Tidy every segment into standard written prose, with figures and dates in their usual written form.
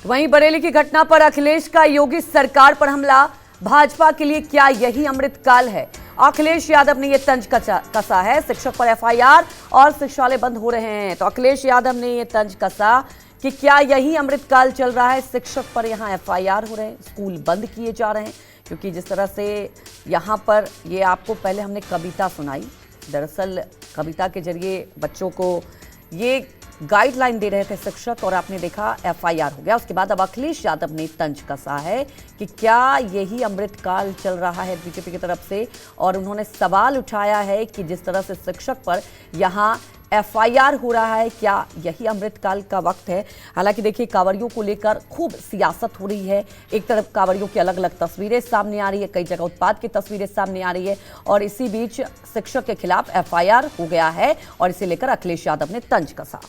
वहीं बरेली की घटना पर अखिलेश का योगी सरकार पर हमला, भाजपा के लिए क्या यही अमृतकाल है? अखिलेश यादव ने यह तंज कसा है, शिक्षक पर एफआईआर और शिक्षालय बंद हो रहे हैं। तो अखिलेश यादव ने यह तंज कसा कि क्या यही अमृतकाल चल रहा है? शिक्षक पर यहां एफआईआर हो रहे हैं, स्कूल बंद किए जा रहे हैं। क्योंकि जिस तरह से यहां पर ये आपको पहले हमने कविता सुनाई, दरअसल कविता के जरिए बच्चों को ये गाइडलाइन दे रहे थे शिक्षक, और आपने देखा एफआईआर हो गया। उसके बाद अब अखिलेश यादव ने तंज कसा है कि क्या यही अमृतकाल चल रहा है बीजेपी की तरफ से, और उन्होंने सवाल उठाया है कि जिस तरह से शिक्षक पर यहां एफआईआर हो रहा है, क्या यही अमृतकाल का वक्त है? हालांकि देखिए, कांवड़ियों को लेकर खूब सियासत हो रही है। एक तरफ कांवड़ियों की अलग अलग तस्वीरें सामने आ रही है, कई जगह उत्पात की तस्वीरें सामने आ रही है, और इसी बीच शिक्षक के खिलाफ एफआईआर हो गया है, और इसे लेकर अखिलेश यादव ने तंज कसा।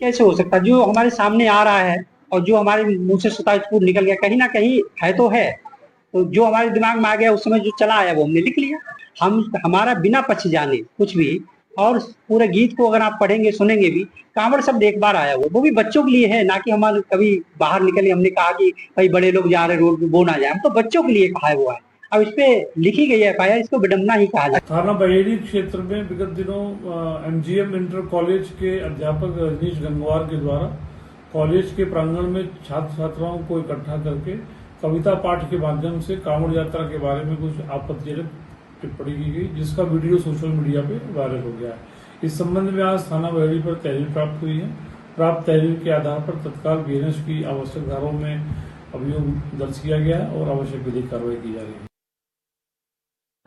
कैसे हो सकता है? जो हमारे सामने आ रहा है और जो हमारे मुंह से स्वतः निकल गया, कहीं ना कहीं है तो है। तो जो हमारे दिमाग में आ गया उस समय जो चला आया वो हमने लिख लिया। हमारा बिना पछ जाने कुछ भी, और पूरे गीत को अगर आप पढ़ेंगे सुनेंगे भी, कांवड़ शब्द एक बार आया वो भी बच्चों के लिए है, ना कि हमारे कभी बाहर निकले हमने कहा कि भाई बड़े लोग जा रहे रोड पे वो ना जाए। हम तो बच्चों के लिए कहा है वो है। अब इस पे लिखी गई है एफआईआर, इसको विडम्बना ही कहा जाए। थाना बहेड़ी क्षेत्र में विगत दिनों एमजीएम इंटर कॉलेज के अध्यापक रजनीश गंगवार के द्वारा कॉलेज के प्रांगण में छात्र छात्राओं को इकट्ठा करके कविता पाठ के माध्यम से कांवड़ यात्रा के बारे में कुछ आपत्तिजनक टिप्पणी की गई, जिसका वीडियो सोशल मीडिया पे वायरल हो गया है। इस संबंध में आज थाना बहेड़ी पर तहरीर प्राप्त हुई है। प्राप्त तहरीर के आधार पर तत्काल बीएनएस की आवश्यक धाराओं में अभियोग दर्ज किया गया है और आवश्यक विधिक कार्रवाई की जा रही है।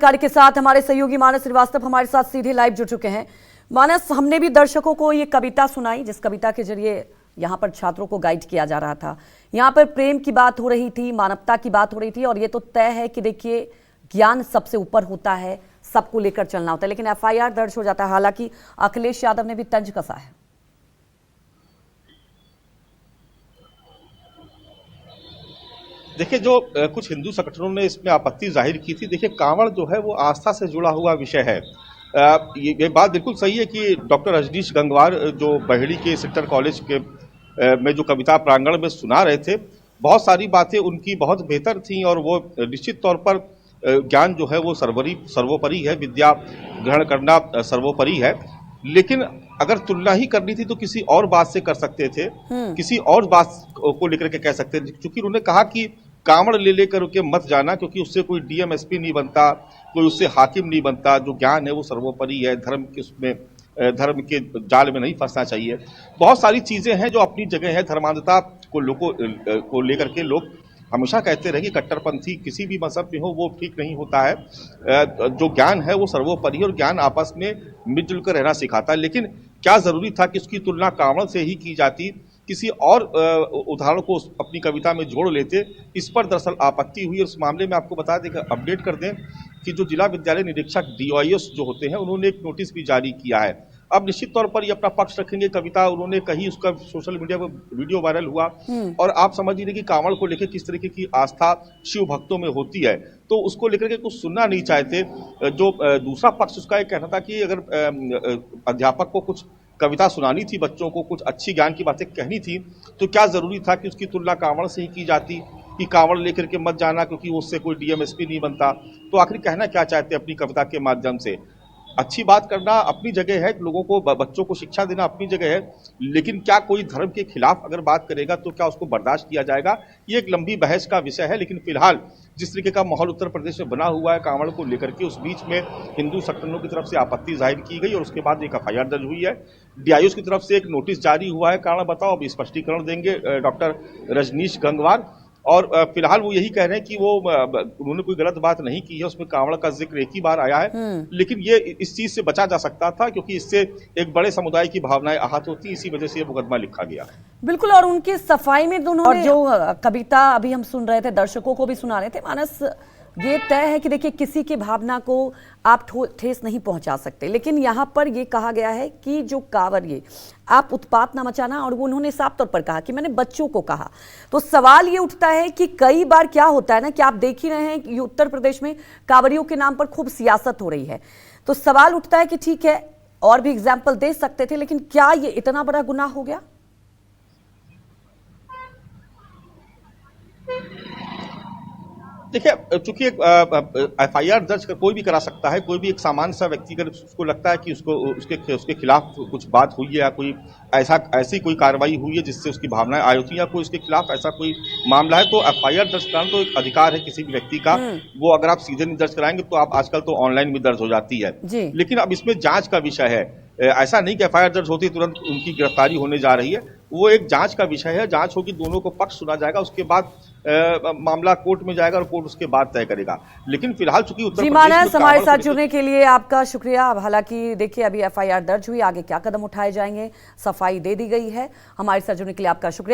कार्य के साथ हमारे सहयोगी मानस श्रीवास्तव हमारे साथ सीधे लाइव जुड़ चुके हैं। मानस, हमने भी दर्शकों को ये कविता सुनाई, जिस कविता के जरिए यहाँ पर छात्रों को गाइड किया जा रहा था। यहाँ पर प्रेम की बात हो रही थी, मानवता की बात हो रही थी, और ये तो तय है कि देखिए, ज्ञान सबसे ऊपर होता है, सबको लेकर चलना होता है, लेकिन एफआईआर दर्ज हो जाता है। हालांकि अखिलेश यादव ने भी तंज कसा है। देखिए, जो कुछ हिंदू संगठनों ने इसमें आपत्ति जाहिर की थी। देखिए, कांवड़ जो है वो आस्था से जुड़ा हुआ विषय है। ये बात बिल्कुल सही है कि डॉक्टर रजनीश गंगवार जो बहेड़ी के सेक्टर कॉलेज के में जो कविता प्रांगण में सुना रहे थे, बहुत सारी बातें उनकी बहुत बेहतर थीं, और वो निश्चित तौर पर ज्ञान जो है वो सर्वोपरि है, विद्या ग्रहण करना सर्वोपरि है। लेकिन अगर तुलना ही करनी थी तो किसी और बात से कर सकते थे, किसी और बात को लेकर के कह सकते थे। क्योंकि उन्होंने कहा कि कांवड़ ले लेकर के मत जाना, क्योंकि उससे कोई डीएम एसपी नहीं बनता, कोई उससे हाकिम नहीं बनता। जो ज्ञान है वो सर्वोपरि है, धर्म के जाल में नहीं फंसना चाहिए। बहुत सारी चीजें हैं जो अपनी जगह है। धर्मांधता को लेकर के लोग हमेशा कहते रहे कि कट्टरपंथी किसी भी मजहब में हो वो ठीक नहीं होता है। जो ज्ञान है वो सर्वोपरि है, और ज्ञान आपस में मिलजुल कर रहना सिखाता है। लेकिन क्या जरूरी था कि उसकी तुलना कांवड़ से ही की जाती? किसी और उदाहरण को अपनी कविता में जोड़ लेते। इस पर दरअसल आपत्ति हुई। और इस मामले में आपको बता दें, अपडेट कर दें कि जो जिला विद्यालय निरीक्षक डीओएस जो होते हैं, उन्होंने एक नोटिस भी जारी किया है। अब निश्चित तौर पर ये अपना पक्ष रखेंगे। कविता उन्होंने कही, उसका सोशल मीडिया पर वीडियो वायरल हुआ, और आप समझ लीजिए कि कांवड़ को लेकर किस तरीके की आस्था शिव भक्तों में होती है, तो उसको लेकर के कुछ सुनना नहीं चाहते। जो दूसरा पक्ष उसका ये कहना था कि अगर अध्यापक को कुछ कविता सुनानी थी, बच्चों को कुछ अच्छी ज्ञान की बातें कहनी थी, तो क्या जरूरी था कि उसकी तुलना कांवड़ से ही की जाती, कि कांवड़ लेकर के मत जाना क्योंकि उससे कोई डीएम एसपी नहीं बनता। तो आखिर कहना क्या चाहते अपनी कविता के माध्यम से? अच्छी बात करना अपनी जगह है, लोगों को बच्चों को शिक्षा देना अपनी जगह है, लेकिन क्या कोई धर्म के खिलाफ अगर बात करेगा तो क्या उसको बर्दाश्त किया जाएगा? ये एक लंबी बहस का विषय है। लेकिन फिलहाल जिस तरीके का माहौल उत्तर प्रदेश में बना हुआ है कांवड़ को लेकर के, उस बीच में हिंदू संगठनों की तरफ से आपत्ति जाहिर की गई, और उसके बाद एक एफआईआर दर्ज हुई है। डीआईओ की तरफ से एक नोटिस जारी हुआ है। कारण बताओ, अभी स्पष्टीकरण देंगे डॉक्टर रजनीश गंगवार। और फिलहाल वो यही कह रहे हैं कि वो उन्होंने कोई गलत बात नहीं की है, उसमें कांवड़ का जिक्र एक ही बार आया है। लेकिन ये इस चीज से बचा जा सकता था, क्योंकि इससे एक बड़े समुदाय की भावनाएं आहत होती, इसी वजह से ये मुकदमा लिखा गया। बिल्कुल, और उनकी सफाई में दोनों, और जो कविता अभी हम सुन रहे थे, दर्शकों को भी सुना रहे थे, मानस, ये तय है कि देखिए किसी की भावना को आप ठेस नहीं पहुंचा सकते, लेकिन यहाँ पर ये कहा गया है कि जो कांवड़िए आप उत्पात ना मचाना, और वो उन्होंने साफ तौर पर कहा कि मैंने बच्चों को कहा। तो सवाल ये उठता है कि कई बार क्या होता है ना कि आप देख ही रहे हैं कि उत्तर प्रदेश में कांवड़ियों के नाम पर खूब सियासत हो रही है। तो सवाल उठता है कि ठीक है और भी एग्जाम्पल दे सकते थे, लेकिन क्या ये इतना बड़ा गुनाह हो गया? देखिए, चूंकि FIR दर्ज कोई भी करा सकता है, कोई भी एक सामान्य सा व्यक्ति अगर उसको लगता है कि उसके खिलाफ कुछ बात हुई है या कोई ऐसी कोई कार्रवाई हुई है जिससे उसकी भावनाएं आहत हुई या कोई उसके खिलाफ ऐसा कोई मामला है, तो FIR दर्ज कराना तो एक अधिकार है किसी भी व्यक्ति का। वो अगर आप सीधे नहीं दर्ज कराएंगे तो आप आजकल तो ऑनलाइन भी दर्ज हो जाती है। लेकिन अब इसमें जांच का विषय है, ऐसा नहीं कि FIR दर्ज होती तुरंत उनकी गिरफ्तारी होने जा रही है। वो एक जांच का विषय है, जांच होगी, दोनों को पक्ष सुना जाएगा, उसके बाद मामला कोर्ट में जाएगा और कोर्ट उसके बाद तय करेगा। लेकिन फिलहाल चूंकि उत्तर प्रदेश में हमारे साथ जुड़ने के लिए आपका शुक्रिया। अब हालांकि देखिए अभी FIR दर्ज हुई, आगे क्या कदम उठाए जाएंगे, सफाई दे दी गई है। हमारे साथ जुड़ने के लिए आपका शुक्रिया।